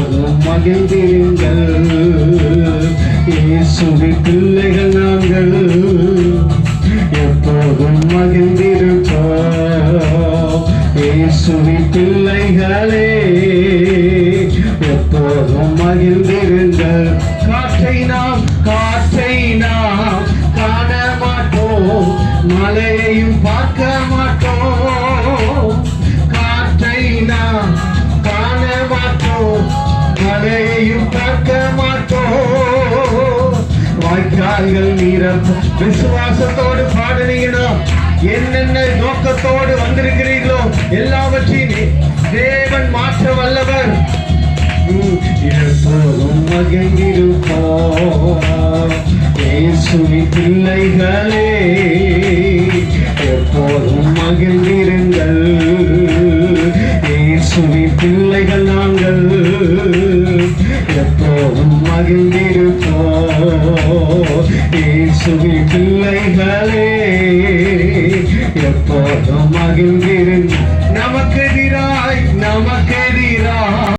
எப்போதும் மகிழ்ந்திருங்கள். இயேசுவின் பிள்ளைகள் நாங்கள் எப்போதும் மகிழ்ந்திருப்போம். இயேசுவின் பிள்ளைகளே எப்போதும் மகிழ்ந்திருங்கள். காற்றை நாம் காண மாட்டோம், மலையையும் பார்க்க மாட்டோம். காற்றை நாம் காண மாட்டோம், மலையையும் பார்க்க மாட்டோம். வாய்க்கால்கள் நீரப்ப விசுவாசத்தோடு பாடுனீங்கன்னா, என்னென்ன நோக்கத்தோடு வந்திருக்கிறீர்களோ எல்லாவற்றையும் தேவன் மாற்ற வல்லவர். எப்போதும் மகிழ்ந்திருப்போம். இயேசுவின் பிள்ளைகளே எப்போதும் மகிழ்ந்திருங்கள். இயேசுவின் பிள்ளைகள் நாங்கள் எப்போதும் மகிழ்ந்திருப்போம். இயேசுவின் பிள்ளைகளே எப்போதும் மகிழ்ந்திருப்போம்.